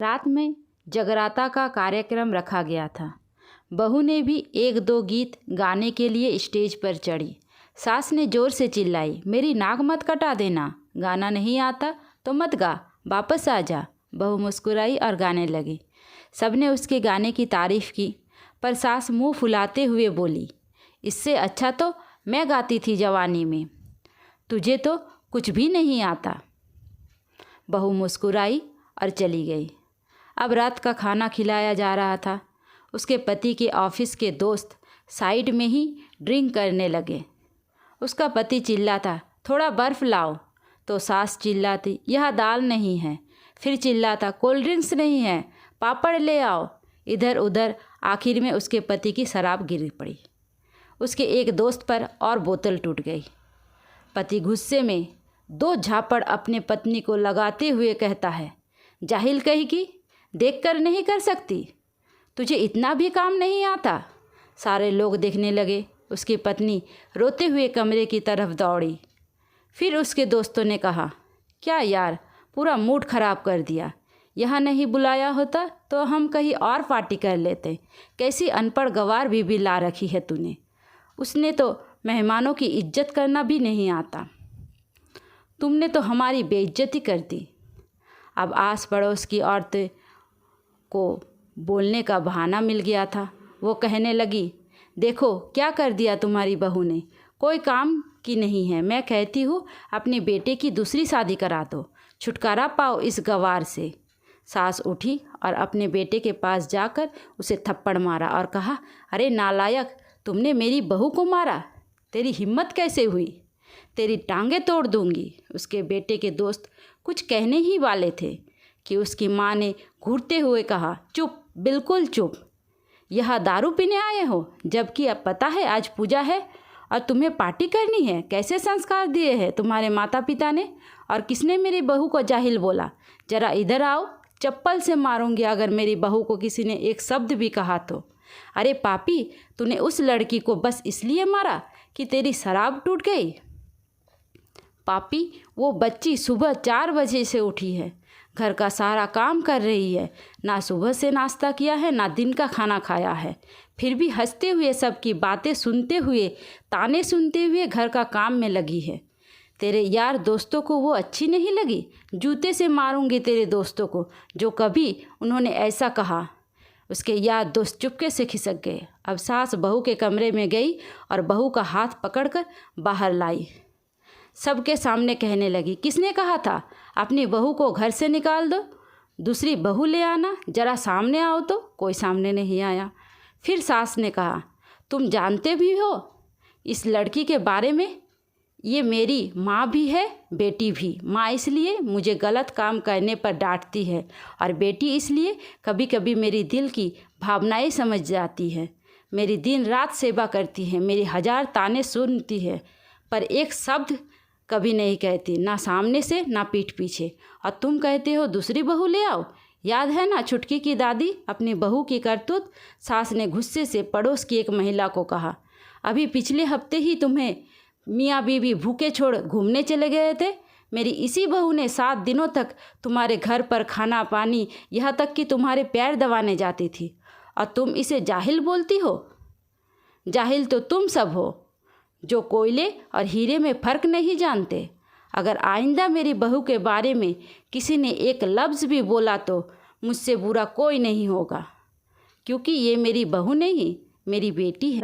रात में जगराता का कार्यक्रम रखा गया था। बहू ने भी एक दो गीत गाने के लिए स्टेज पर चढ़ी। सास ने ज़ोर से चिल्लाई, मेरी नाक मत कटा देना, गाना नहीं आता तो मत गा, वापस आ जा। बहू मुस्कुराई और गाने लगी। सबने उसके गाने की तारीफ़ की, पर सास मुंह फुलाते हुए बोली, इससे अच्छा तो मैं गाती थी जवानी में, तुझे तो कुछ भी नहीं आता। बहू मुस्कुराई और चली गई। अब रात का खाना खिलाया जा रहा था। उसके पति के ऑफिस के दोस्त साइड में ही ड्रिंक करने लगे। उसका पति चिल्लाता, थोड़ा बर्फ़ लाओ, तो सास चिल्लाती, यह दाल नहीं है। फिर चिल्लाता, कोल्ड ड्रिंक्स नहीं है, पापड़ ले आओ। इधर उधर आखिर में उसके पति की शराब गिर पड़ी। उसके एक दोस्त पर और बोतल टूट गई। पति गुस्से में दो झापड़ अपने पत्नी को लगाते हुए कहता है, जाहिल कहीं की, देख कर नहीं कर सकती, तुझे इतना भी काम नहीं आता। सारे लोग देखने लगे। उसकी पत्नी रोते हुए कमरे की तरफ दौड़ी। फिर उसके दोस्तों ने कहा, क्या यार, पूरा मूड ख़राब कर दिया। यहाँ नहीं बुलाया होता तो हम कहीं और पार्टी कर लेते। कैसी अनपढ़ गवार भी ला रखी है तूने। उसने तो मेहमानों की इज्जत करना भी नहीं आता। तुमने तो हमारी बेइज्जती कर दी। अब आस पड़ोस की औरतें को बोलने का बहाना मिल गया था। वो कहने लगी, देखो क्या कर दिया तुम्हारी बहू ने, कोई काम की नहीं है। मैं कहती हूँ अपने बेटे की दूसरी शादी करा दो, छुटकारा पाओ इस गवार से। सास उठी और अपने बेटे के पास जाकर उसे थप्पड़ मारा और कहा, अरे नालायक, तुमने मेरी बहू को मारा, तेरी हिम्मत कैसे हुई, तेरी टांगें तोड़ दूंगी। उसके बेटे के दोस्त कुछ कहने ही वाले थे कि उसकी माँ ने घूरते हुए कहा, चुप, बिल्कुल चुप, यह दारू पीने आए हो, जबकि अब पता है आज पूजा है और तुम्हें पार्टी करनी है। कैसे संस्कार दिए हैं तुम्हारे माता पिता ने, और किसने मेरी बहू को जाहिल बोला। ज़रा इधर आओ, चप्पल से मारूंगी अगर मेरी बहू को किसी ने एक शब्द भी कहा तो। अरे पापी, तूने उस लड़की को बस इसलिए मारा कि तेरी शराब टूट गई। पापी, वो बच्ची सुबह 4 बजे से उठी है, घर का सारा काम कर रही है, ना सुबह से नाश्ता किया है ना दिन का खाना खाया है, फिर भी हंसते हुए सबकी बातें सुनते हुए, ताने सुनते हुए घर का काम में लगी है। तेरे यार दोस्तों को वो अच्छी नहीं लगी, जूते से मारूंगी तेरे दोस्तों को जो कभी उन्होंने ऐसा कहा। उसके यार दोस्त चुपके से खिसक गए। अब सास बहू के कमरे में गई और बहू का हाथ पकड़कर बाहर लाई। सबके सामने कहने लगी, किसने कहा था अपनी बहू को घर से निकाल दो, दूसरी बहू ले आना, ज़रा सामने आओ। तो कोई सामने नहीं आया। फिर सास ने कहा, तुम जानते भी हो इस लड़की के बारे में, ये मेरी माँ भी है, बेटी भी। माँ इसलिए मुझे गलत काम करने पर डांटती है और बेटी इसलिए कभी कभी मेरी दिल की भावनाएं समझ जाती है। मेरी दिन रात सेवा करती है, मेरी 1000 ताने सुनती है, पर एक शब्द कभी नहीं कहती, ना सामने से ना पीठ पीछे। और तुम कहते हो दूसरी बहू ले आओ। याद है ना छुटकी की दादी अपनी बहू की करतूत। सास ने गुस्से से पड़ोस की एक महिला को कहा, अभी पिछले हफ्ते ही तुम्हें मियाँ बीवी भूखे छोड़ घूमने चले गए थे। मेरी इसी बहू ने 7 दिनों तक तुम्हारे घर पर खाना पानी, यहाँ तक कि तुम्हारे पैर दबाने जाती थी, और तुम इसे जाहिल बोलती हो। जाहिल तो तुम सब हो जो कोयले और हीरे में फ़र्क नहीं जानते। अगर आइंदा मेरी बहू के बारे में किसी ने एक लफ्ज़ भी बोला तो मुझसे बुरा कोई नहीं होगा, क्योंकि ये मेरी बहू नहीं, मेरी बेटी है।